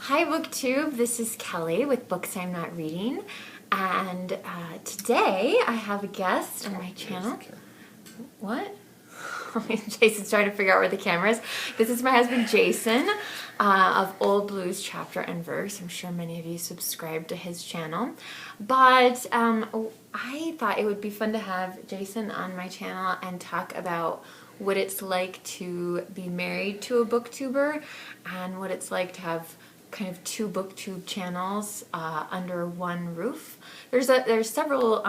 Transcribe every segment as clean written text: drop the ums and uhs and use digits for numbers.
Hi Booktube, this is Kelly with Books I'm Not Reading, and today I have a guest on my channel. What? Jason's trying to figure out where the camera is. This is my husband Jason of Old Blues Chapter and Verse. I'm sure many of you subscribe to his channel, but I thought it would be fun to have Jason on my channel and talk about what it's like to be married to a booktuber and what it's like to have kind of two booktube channels under one roof. There's several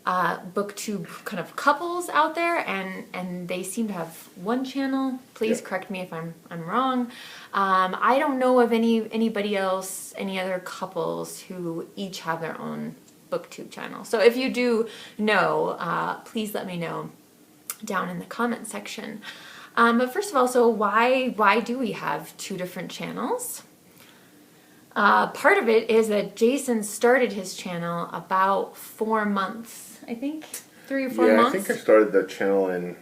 booktube kind of couples out there, and they seem to have one channel. Please correct me if I'm wrong. I don't know of anybody else, any other couples who each have their own booktube channel. So if you do know, please let me know down in the comment section. But first of all, so why do we have two different channels? Part of it is that Jason started his channel about 4 months, I think, 3 or 4 months. Yeah, I think I started the channel in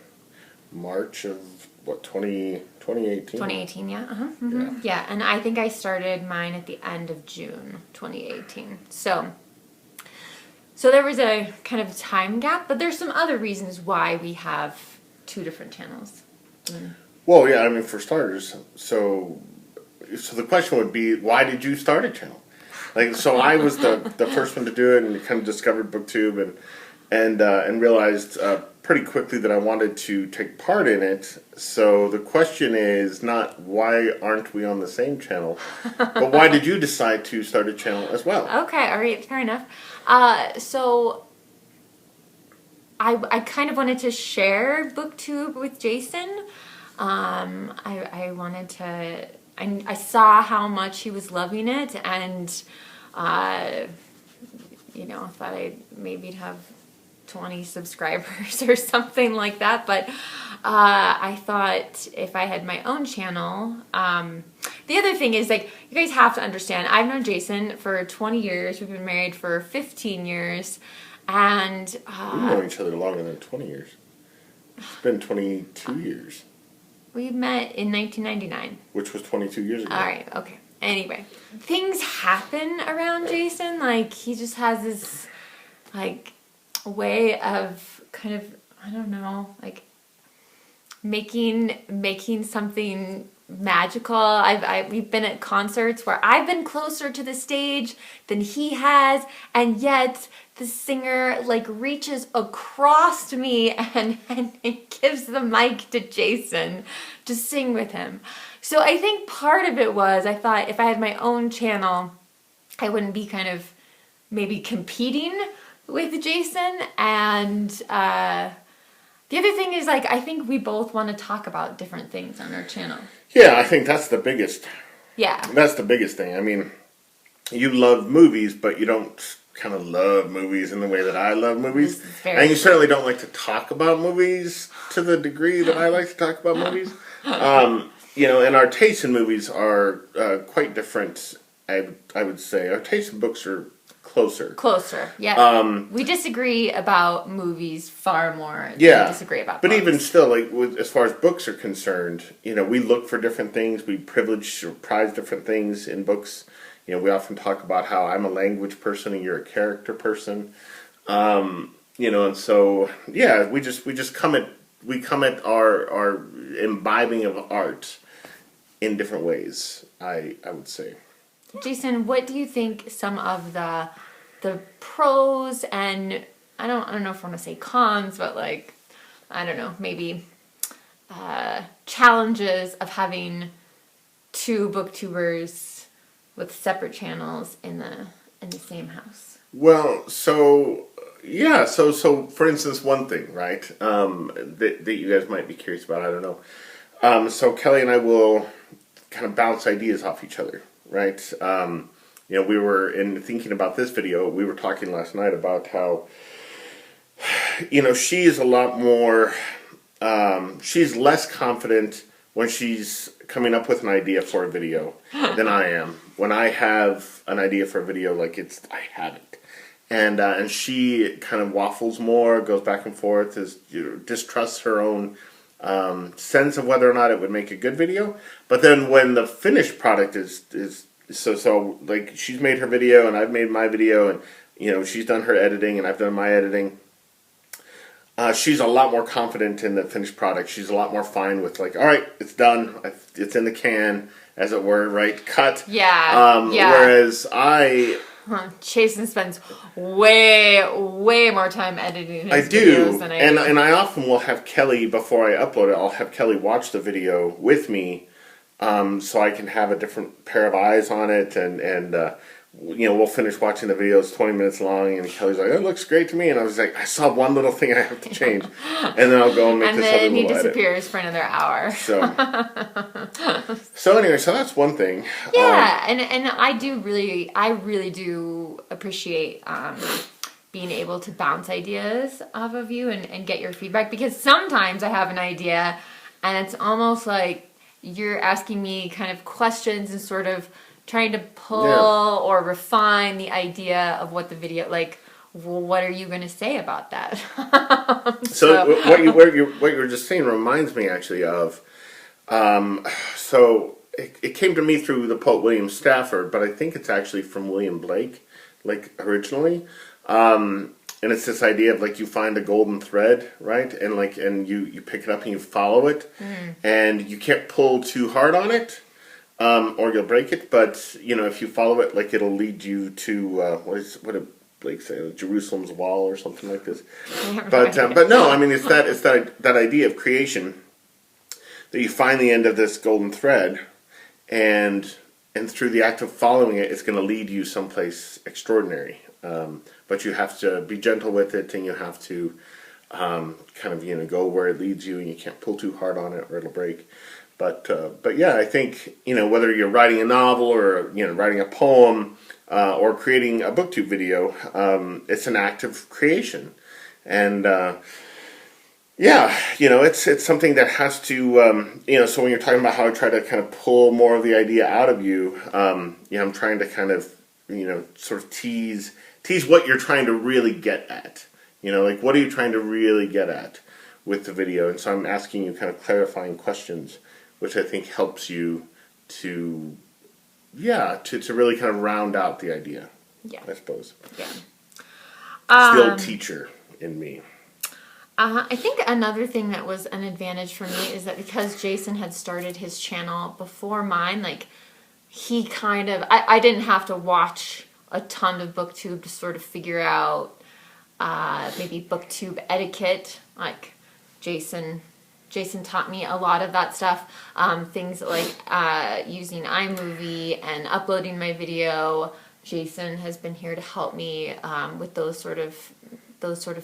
March of, 2018? 2018, yeah. Mm-hmm. Yeah, and I think I started mine at the end of June 2018. So there was a kind of time gap, but there's some other reasons why we have two different channels. Well, yeah, I mean, for starters, so the question would be, why did you start a channel? So I was the first one to do it, and kind of discovered BookTube and realized pretty quickly that I wanted to take part in it. So the question is not why aren't we on the same channel, but why did you decide to start a channel as well? Okay, all right, fair enough. So I kind of wanted to share BookTube with Jason. I wanted to. I saw how much he was loving it, and thought I maybe have 20 subscribers or something like that. But I thought if I had my own channel, the other thing is, you guys have to understand, I've known Jason for 20 years. We've been married for 15 years. And we've known each other longer than 20 years. It's been 22 years. We met in 1999. Which was 22 years ago. All right, okay. Anyway, things happen around Jason. He just has this, way of kind of, I don't know, making something magical. We've been at concerts where I've been closer to the stage than he has, and yet the singer reaches across to me and gives the mic to Jason to sing with him. So I think part of it was, I thought if I had my own channel, I wouldn't be kind of maybe competing with Jason. And the other thing is, I think we both want to talk about different things on our channel. Yeah, I think that's the biggest. Yeah. That's the biggest thing. I mean, you love movies, but you don't kind of love movies in the way that I love movies. And you certainly don't like to talk about movies to the degree that I like to talk about movies. And our tastes in movies are quite different, I would say. Our tastes in books are closer. Closer, yeah. We disagree about movies far more than we disagree about books. But even still, as far as books are concerned, we look for different things. We privilege or prize different things in books. We often talk about how I'm a language person and you're a character person. And so, we just come at our imbibing of art in different ways, I would say. Jason, what do you think some of the pros and I don't know if I want to say cons, but I don't know, maybe challenges of having two booktubers with separate channels in the same house? Well, so for instance, one thing, right, that you guys might be curious about, I don't know. So Kelly and I will kind of bounce ideas off each other, right? We were thinking about this video, we were talking last night about how, she is a lot more, she's less confident when she's coming up with an idea for a video than I am. When I have an idea for a video, I have it. And she kind of waffles more, goes back and forth, distrusts her own sense of whether or not it would make a good video. But then when the finished product is so like she's made her video and I've made my video, and you know, she's done her editing and I've done my editing. She's a lot more confident in the finished product. She's a lot more fine with like, all right, it's done. It's in the can, as it were, right? Cut. Yeah. Whereas Jason spends way more time editing his videos than I do. And I often will have Kelly, before I upload it, I'll have Kelly watch the video with me, so I can have a different pair of eyes on it, and you know, we'll finish watching the video. It's 20 minutes long, and Kelly's like, "It looks great to me," and I was like, "I saw one little thing I have to change," and then I'll go and make this other little edit. And then he disappears for another hour. So anyway, so that's one thing. Yeah, and I really do appreciate being able to bounce ideas off of you and get your feedback, because sometimes I have an idea and it's almost like you're asking me kind of questions and sort of trying to pull or refine the idea of what the video, like, well, what are you going to say about that? So what you were just saying reminds me actually of, so it came to me through the poet William Stafford, but I think it's actually from William Blake, like originally. And it's this idea of like you find a golden thread, right? And like, and you pick it up and you follow it, and you can't pull too hard on it. Or you'll break it, but you know, if you follow it, like it'll lead you to what did Blake say? Jerusalem's wall or something like this. But no, I mean it's that idea of creation, that you find the end of this golden thread, and through the act of following it, it's going to lead you someplace extraordinary. But you have to be gentle with it, and you have to kind of, you know, go where it leads you, and you can't pull too hard on it or it'll break. But yeah, I think, you know, whether you're writing a novel or, you know, writing a poem or creating a Booktube video, it's an act of creation. And yeah, you know, it's something that has to, you know, so when you're talking about how I try to kind of pull more of the idea out of you, you know, I'm trying to kind of, you know, sort of tease what you're trying to really get at. You know, like, what are you trying to really get at with the video? And so I'm asking you kind of clarifying questions, which I think helps you to really kind of round out the idea. Yeah. I suppose. Yeah. It's the old teacher in me. I think another thing that was an advantage for me is that because Jason had started his channel before mine, like, he kind of, I didn't have to watch a ton of Booktube to sort of figure out maybe Booktube etiquette. Like, Jason taught me a lot of that stuff. Things like using iMovie and uploading my video. Jason has been here to help me with those sort of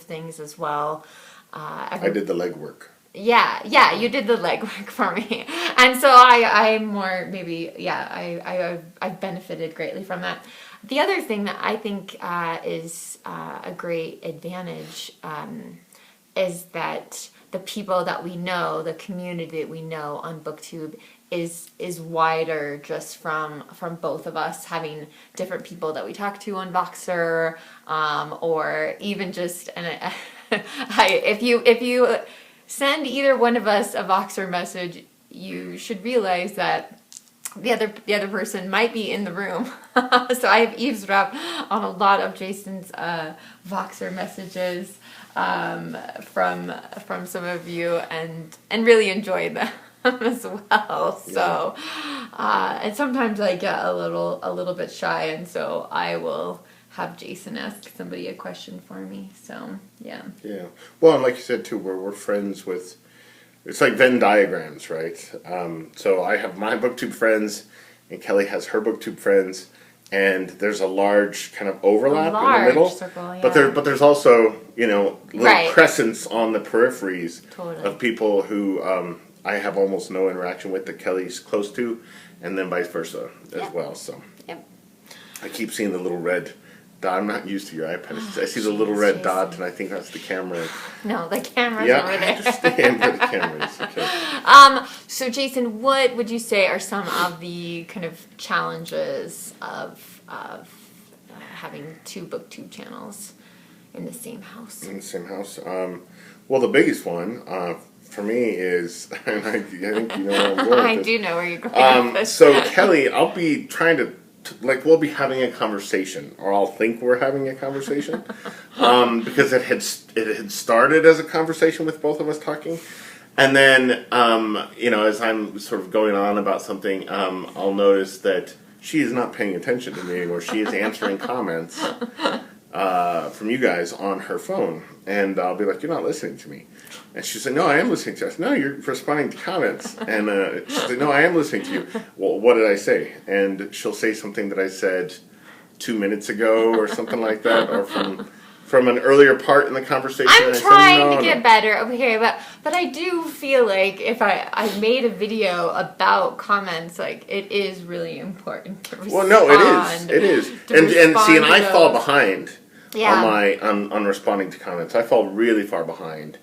things as well. I did the legwork. Yeah, you did the legwork for me, and so I'm more maybe I've benefited greatly from that. The other thing that I think is a great advantage is that the people that we know, the community that we know on Booktube is wider just from both of us having different people that we talk to on Voxer, or even just if you send either one of us a Voxer message, you should realize that the other person might be in the room. So I have eavesdropped on a lot of Jason's Voxer messages from some of you and really enjoyed them as well. So and sometimes I get a little bit shy, and so I will have Jason ask somebody a question for me. So yeah. Yeah. Well, and like you said too, we're friends with. It's like Venn diagrams, right? So I have my Booktube friends, and Kelly has her Booktube friends, and there's a large kind of overlap in the middle. Circle, yeah. But there's also, you know, little crescents on the peripheries of people who I have almost no interaction with that Kelly's close to, and then vice versa as well. So I keep seeing the little red. I'm not used to your iPad. I see the little red dot, and I think that's the camera. No, the camera's over there. I understand where the camera is. Okay. So, Jason, what would you say are some of the kind of challenges of having two Booktube channels in the same house? In the same house. Well, the biggest one, for me is, and I think you know where I'm going with I this. do know where you're going with this. So Kelly, I'll be trying to like we'll be having a conversation, or I'll think we're having a conversation, because it had started as a conversation with both of us talking, and then you know, as I'm sort of going on about something, I'll notice that she is not paying attention to me, or she is answering comments from you guys on her phone, and I'll be like, "You're not listening to me." And she said, "No, I am listening to you." I said, "No, you're responding to comments." And she said, "No, I am listening to you." Well, what did I say? And she'll say something that I said 2 minutes ago or something like that, or from an earlier part in the conversation. I'm and trying to get better over here, but I do feel like if I made a video about comments, like it is really important to respond. Well, no, it is. And see, and I fall behind on responding to comments. I fall really far behind.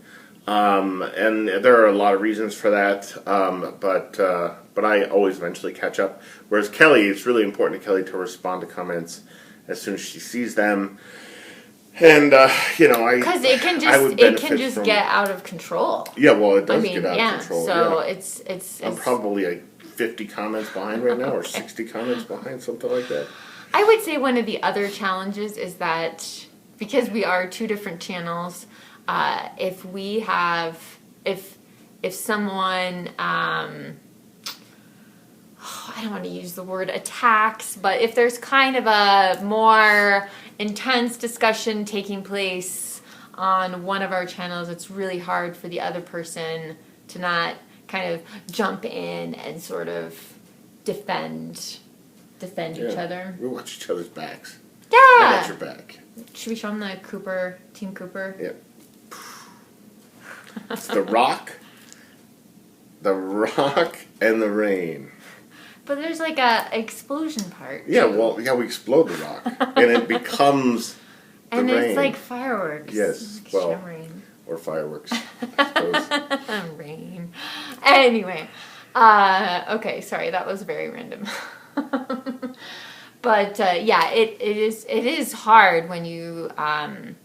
And there are a lot of reasons for that, but I always eventually catch up. Whereas Kelly, it's really important to Kelly to respond to comments as soon as she sees them. And you know, because it can just get out of control. Yeah, well, it does get out of control. So it's I'm probably like 50 comments behind right now, or 60 comments behind, something like that. I would say one of the other challenges is that because we are two different channels. If someone, I don't want to use the word attacks, but if there's kind of a more intense discussion taking place on one of our channels, it's really hard for the other person to not kind of jump in and sort of defend each other. We watch each other's backs. Yeah. I got your back. Should we show them Team Cooper? Yeah. It's the rock, and the rain. But there's like a explosion part. Yeah, well, we explode the rock, and it becomes the and rain. It's like fireworks. Yes, like well, shimmering. Or fireworks. I suppose. Rain. Anyway, okay, sorry, that was very random. But yeah, it is hard when you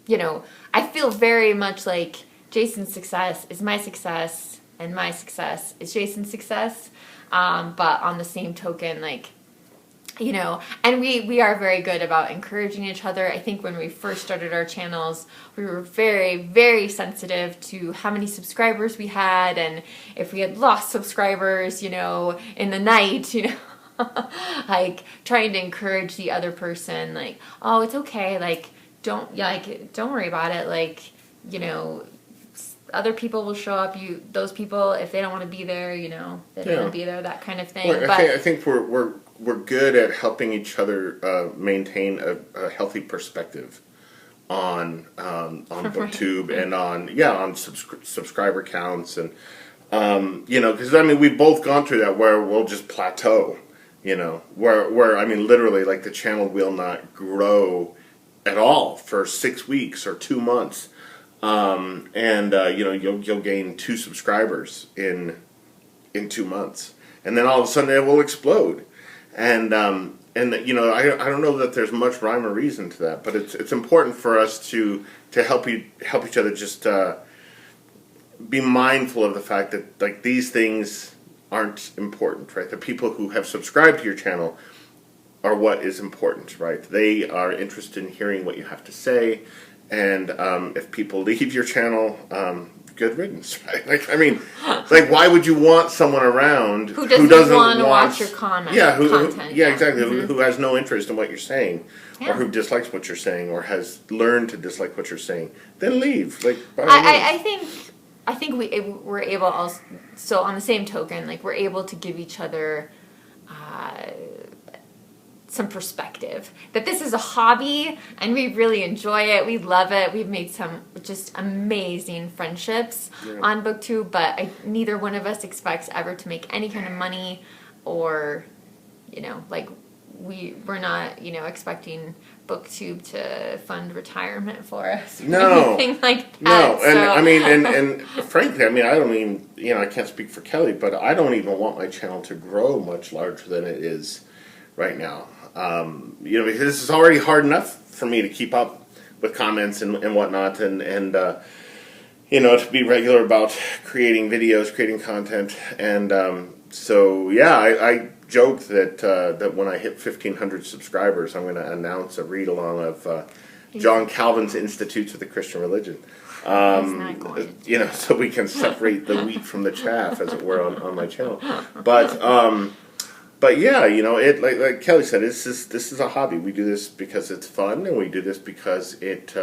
you know, I feel very much like Jason's success is my success, and my success is Jason's success. But on the same token, like, you know, and we are very good about encouraging each other. I think when we first started our channels, we were very, very sensitive to how many subscribers we had, and if we had lost subscribers, you know, in the night, you know, like trying to encourage the other person, like, oh, it's okay, like, don't worry about it, like, you know, other people will show up. Those people, if they don't want to be there, you know, they don't want to be there. That kind of thing. Well, I think we're good at helping each other maintain a healthy perspective on Booktube and on subscriber counts, and you know, because I mean we've both gone through that where we'll just plateau, you know, where I mean literally like the channel will not grow at all for 6 weeks or 2 months. And you know, you'll gain 2 subscribers in 2 months, and then all of a sudden it will explode, and you know, I don't know that there's much rhyme or reason to that, but it's important for us to help each other, just be mindful of the fact that like these things aren't important, right? The people who have subscribed to your channel are what is important, right? They are interested in hearing what you have to say. And if people leave your channel, good riddance, right? Like, I mean, like, why would you want someone around who doesn't want to watch your content? Yeah, exactly. Mm-hmm. Who has no interest in what you're saying, or who dislikes what you're saying, or has learned to dislike what you're saying? Then leave. Like, I think we're able also. So on the same token, like we're able to give each other some perspective that this is a hobby and we really enjoy it. We love it. We've made some just amazing friendships on Booktube, but neither one of us expects ever to make any kind of money, or, you know, like we're not, you know, expecting Booktube to fund retirement for us or anything like that. No, and I mean, and frankly, I mean, I don't mean, you know, I can't speak for Kelly, but I don't even want my channel to grow much larger than it is right now. You know, because this is already hard enough for me to keep up with comments and whatnot, and to be regular about creating videos, creating content, and so yeah, I joke that when I hit 1,500 subscribers, I'm going to announce a read along of John Calvin's Institutes of the Christian Religion. He's not going to. So we can separate the wheat from the chaff, as it were, on my channel. But yeah, it like Kelly said, this is a hobby. We do this because it's fun, and we do this because it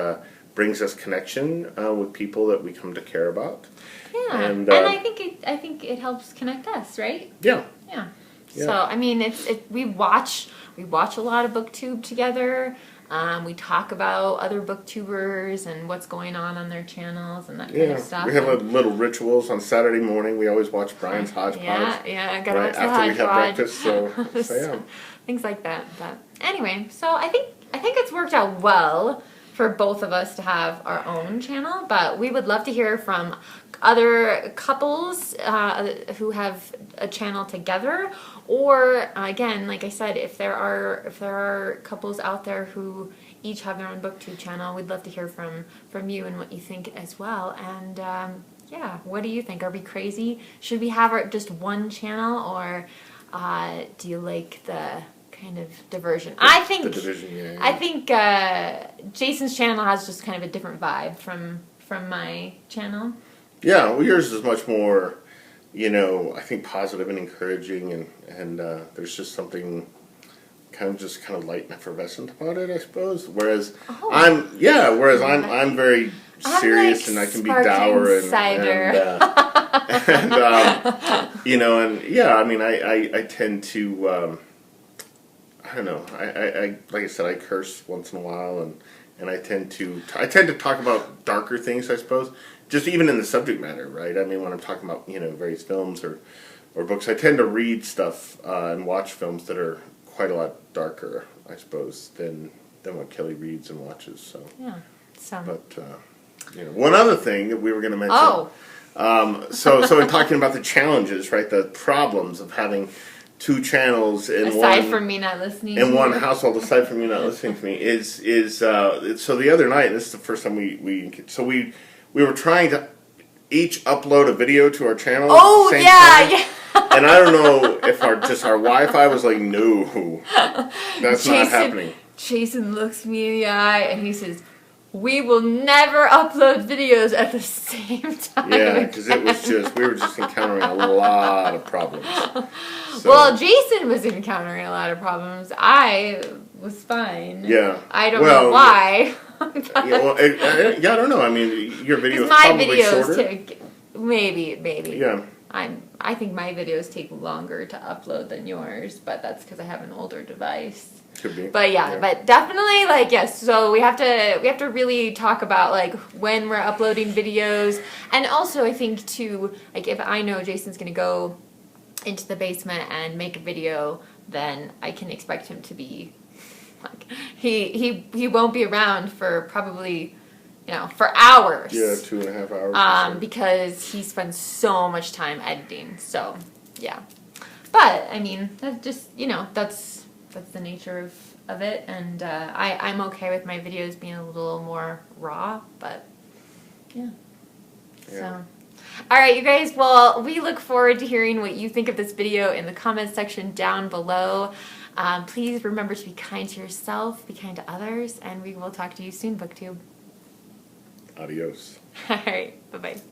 brings us connection with people that we come to care about. Yeah, and I think it helps connect us, right? Yeah. Yeah. So I mean, we watch a lot of Booktube together. We talk about other booktubers and what's going on their channels and that kind of stuff. We have little rituals on Saturday morning. We always watch Brian's Hodgepodge. Yeah, I gotta watch the after we have Hodgepodge. breakfast. So yeah, things like that. But anyway, so I think it's worked out well for both of us to have our own channel. But we would love to hear from other couples who have a channel together. Or again, like I said, if there are couples out there who each have their own Booktube channel, we'd love to hear from you and what you think as well. And what do you think? Are we crazy? Should we have just one channel, or do you like the kind of diversion? I think the division. Yeah. I think Jason's channel has just kind of a different vibe from my channel. Yeah, well, yours is much more, I think positive and encouraging, and there's just something kind of light and effervescent about it, I suppose. Whereas I'm very serious, and I can be dour and I tend to I don't know. I like I said, I curse once in a while, and I tend to talk about darker things, I suppose. Just even in the subject matter, right? I mean, when I'm talking about various films or books, I tend to read stuff and watch films that are quite a lot darker, I suppose, than what Kelly reads and watches. So yeah. But one other thing that we were going to mention. So in talking about the challenges, right? The problems of having two channels aside from me not listening in one household, aside from you not listening to me, is so the other night, and this is the first time we were trying to each upload a video to our channel. Oh, at the same time. And I don't know if our Wi-Fi was like, no, that's not happening. Jason looks me in the eye and he says, we will never upload videos at the same time. Yeah, because we were just encountering a lot of problems. So. Well, Jason was encountering a lot of problems. I was fine. Yeah. I don't know why. I don't know. I mean, your videos probably shorter. Maybe. Yeah. I think my videos take longer to upload than yours, but that's because I have an older device. Could be. But but definitely yes. So we have to really talk about when we're uploading videos, and also I think too if I know Jason's gonna go into the basement and make a video, then I can expect him to be he won't be around for probably for hours. Yeah, 2.5 hours. Because he spends so much time editing. So yeah, but I mean that's just that's the nature of it, and I'm okay with my videos being a little more raw, but yeah. So all right, you guys, well, we look forward to hearing what you think of this video in the comments section down below. Please remember to be kind to yourself, be kind to others, and we will talk to you soon, Booktube. Adios. All right, bye-bye.